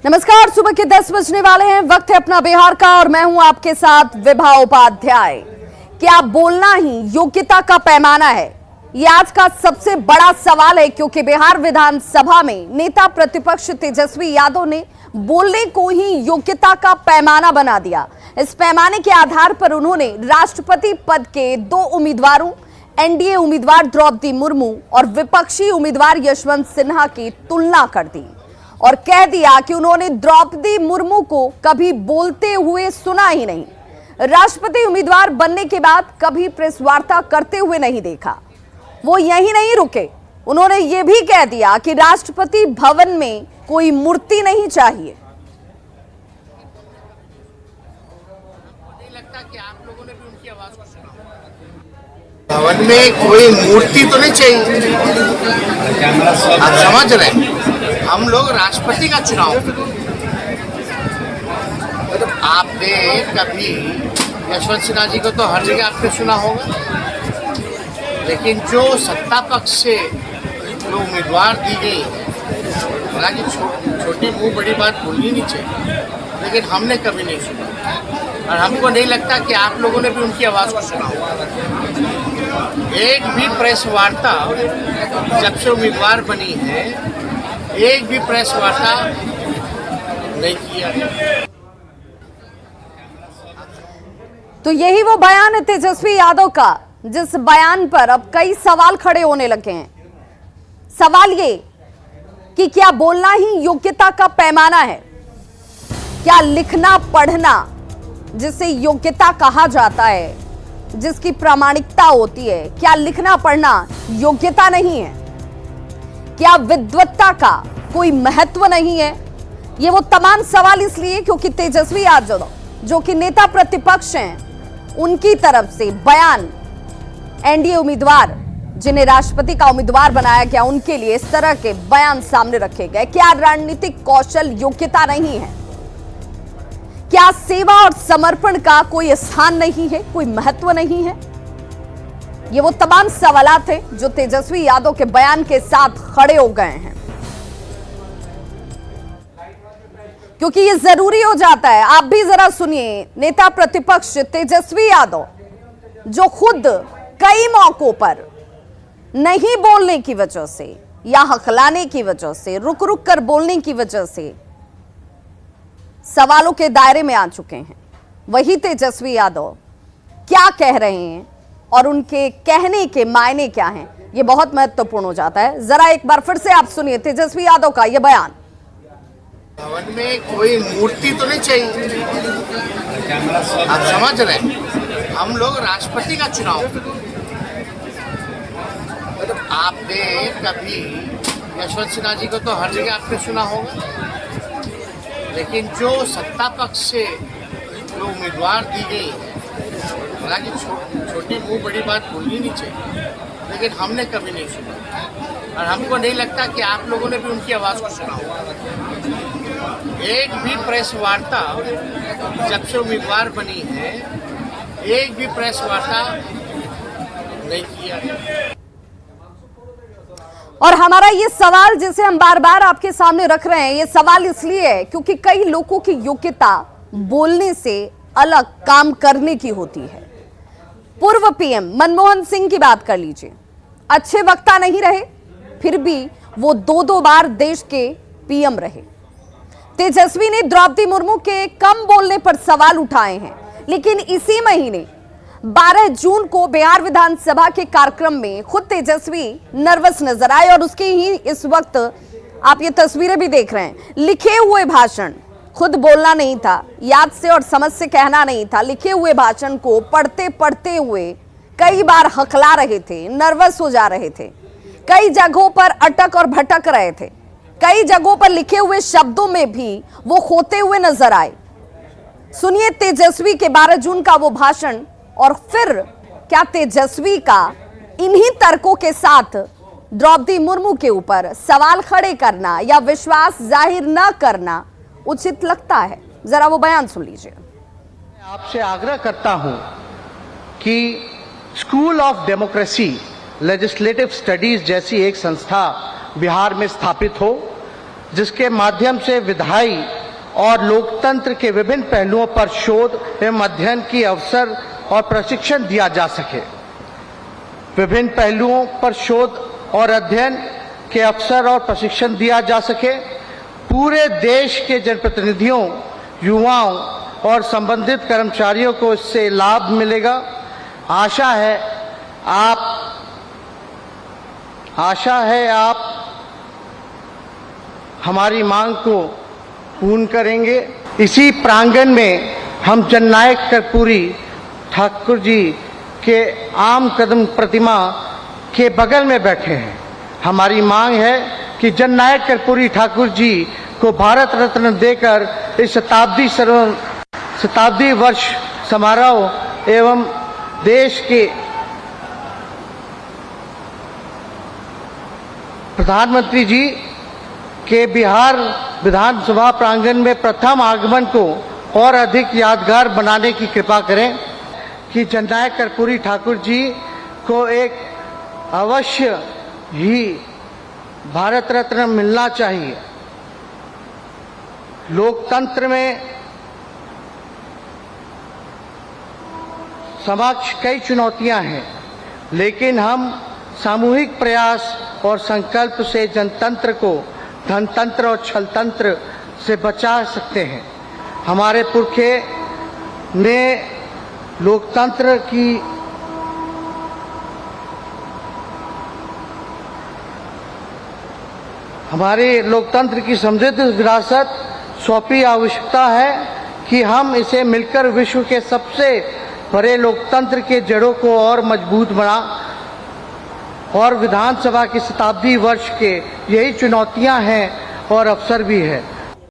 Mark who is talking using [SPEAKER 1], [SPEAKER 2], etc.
[SPEAKER 1] नमस्कार, सुबह के 10 बजने वाले हैं। वक्त है अपना बिहार का और मैं हूं आपके साथ विभा उपाध्याय। क्या बोलना ही योग्यता का पैमाना है? ये आज का सबसे बड़ा सवाल है, क्योंकि बिहार विधानसभा में नेता प्रतिपक्ष तेजस्वी यादव ने बोलने को ही योग्यता का पैमाना बना दिया। इस पैमाने के आधार पर उन्होंने राष्ट्रपति पद के 2 उम्मीदवारों, एनडीए उम्मीदवार द्रौपदी मुर्मू और विपक्षी उम्मीदवार यशवंत सिन्हा की तुलना कर दी और कह दिया कि उन्होंने द्रौपदी मुर्मू को कभी बोलते हुए सुना ही नहीं, राष्ट्रपति उम्मीदवार बनने के बाद कभी प्रेस वार्ता करते हुए नहीं देखा। वो यही नहीं रुके, उन्होंने ये भी कह दिया कि राष्ट्रपति भवन में कोई मूर्ति नहीं चाहिए।
[SPEAKER 2] नहीं लगता कि आप लोगों ने भी उनकी आवाज को सुना? भवन में कोई मूर्ति तो नहीं चाहिए। आप समझ रहे हैं, हम लोग राष्ट्रपति का चुनाव, आपने कभी यशवंत सिन्हा जी को तो हर जगह आपने सुना होगा, लेकिन जो सत्ता पक्ष से जो उम्मीदवार दी गई, हालांकि छोटी मुंह बड़ी बात बोलनी नहीं चाहिए, लेकिन हमने कभी नहीं सुना और हमको नहीं लगता कि आप लोगों ने भी उनकी आवाज़ को सुना होगा। एक भी प्रेस वार्ता जब से उम्मीदवार बनी है, एक भी प्रेस वार्ता नहीं किया।
[SPEAKER 1] तो यही वो बयान है तेजस्वी यादव का, जिस बयान पर अब कई सवाल खड़े होने लगे हैं। सवाल ये कि क्या बोलना ही योग्यता का पैमाना है? क्या लिखना पढ़ना, जिसे योग्यता कहा जाता है, जिसकी प्रामाणिकता होती है, क्या लिखना पढ़ना योग्यता नहीं है? क्या विद्वत्ता का कोई महत्व नहीं है? ये वो तमाम सवाल इसलिए क्योंकि तेजस्वी यादव जो कि नेता प्रतिपक्ष हैं, उनकी तरफ से बयान एनडीए उम्मीदवार जिन्हें राष्ट्रपति का उम्मीदवार बनाया गया, उनके लिए इस तरह के बयान सामने रखे गए। क्या राजनीतिक कौशल योग्यता नहीं है? क्या सेवा और समर्पण का कोई स्थान नहीं है, कोई महत्व नहीं है? ये वो तमाम सवालात हैं जो तेजस्वी यादव के बयान के साथ खड़े हो गए हैं, क्योंकि ये जरूरी हो जाता है। आप भी जरा सुनिए नेता प्रतिपक्ष तेजस्वी यादव, जो खुद कई मौकों पर नहीं बोलने की वजह से या हकलाने की वजह से, रुक रुक कर बोलने की वजह से सवालों के दायरे में आ चुके हैं। वही तेजस्वी यादव क्या कह रहे हैं और उनके कहने के मायने क्या हैं, ये बहुत महत्वपूर्ण हो जाता है। जरा एक बार फिर से आप सुनिए तेजस्वी यादव का यह बयान।
[SPEAKER 2] भवन में कोई मूर्ति तो नहीं चाहिए। आप समझ रहे हैं, हम लोग राष्ट्रपति का चुनाव, आपने कभी यशवंत सिन्हा जी को तो हर जगह आपने सुना होगा, लेकिन जो सत्ता पक्ष से जो उम्मीदवार दी गई, हालांकि छोटी मुंह बड़ी बात बोलनी नहीं चाहिए, लेकिन हमने कभी नहीं सुना और हमको नहीं लगता कि आप लोगों ने भी उनकी आवाज़ को सुना होगा। एक भी प्रेस वार्ता जब से उम्मीदवार बनी है, एक भी प्रेस वार्ता नहीं किया।
[SPEAKER 1] और हमारा ये सवाल जिसे हम बार बार आपके सामने रख रहे हैं, ये सवाल इसलिए है क्योंकि कई लोगों की योग्यता बोलने से अलग काम करने की होती है। पूर्व पीएम मनमोहन सिंह की बात कर लीजिए, अच्छे वक्ता नहीं रहे, फिर भी वो 2 बार देश के पीएम रहे। तेजस्वी ने द्रौपदी मुर्मू के कम बोलने पर सवाल उठाए हैं, लेकिन इसी महीने 12 जून को बिहार विधानसभा के कार्यक्रम में खुद तेजस्वी नर्वस नजर आए और उसके ही इस वक्त आप ये तस्वीरें भी देख रहे हैं। लिखे हुए भाषण, खुद बोलना नहीं था, याद से और समझ से कहना नहीं था, लिखे हुए भाषण को पढ़ते पढ़ते हुए कई बार हकला रहे थे, नर्वस हो जा रहे थे, कई जगहों पर अटक और भटक रहे थे, कई जगहों पर लिखे हुए शब्दों में भी वो खोते हुए नजर आए। सुनिए तेजस्वी के 12 जून का वो भाषण, और फिर क्या तेजस्वी का इन्हीं तर्कों के साथ द्रौपदी मुर्मू के ऊपर सवाल खड़े करना या विश्वास जाहिर न करना उचित लगता है? जरा वो बयान सुन लीजिए।
[SPEAKER 3] आपसे आग्रह करता हूं कि school of democracy legislative studies जैसी एक संस्था बिहार में स्थापित हो जिसके माध्यम से विधायी और लोकतंत्र के विभिन्न पहलुओं पर शोध एवं अध्ययन की अवसर और प्रशिक्षण दिया जा सके। विभिन्न पहलुओं पर शोध और अध्ययन के अवसर और प्रशिक्षण दिया जा सके। पूरे देश के जनप्रतिनिधियों, युवाओं और संबंधित कर्मचारियों को इससे लाभ मिलेगा। आशा है आप हमारी मांग को पूर्ण करेंगे। इसी प्रांगण में हम जननायक कर्पूरी ठाकुर जी के आम कदम प्रतिमा के बगल में बैठे हैं। हमारी मांग है कि जननायक कर्पूरी ठाकुर जी को भारत रत्न देकर इस शताब्दी वर्ष समारोह एवं देश के प्रधानमंत्री जी के बिहार विधानसभा प्रांगण में प्रथम आगमन को और अधिक यादगार बनाने की कृपा करें कि जननायक कर्पूरी ठाकुर जी को एक अवश्य ही भारत रत्न मिलना चाहिए। लोकतंत्र में समक्ष कई चुनौतियां हैं, लेकिन हम सामूहिक प्रयास और संकल्प से जनतंत्र को धनतंत्र और छलतंत्र से बचा सकते हैं। हमारे पुरखे ने लोकतंत्र की समृद्ध विरासत सौंपी। आवश्यकता है कि हम इसे मिलकर विश्व के सबसे बड़े लोकतंत्र के जड़ों को और मजबूत बना और विधानसभा की शताब्दी वर्ष के यही चुनौतियां हैं और अवसर भी है।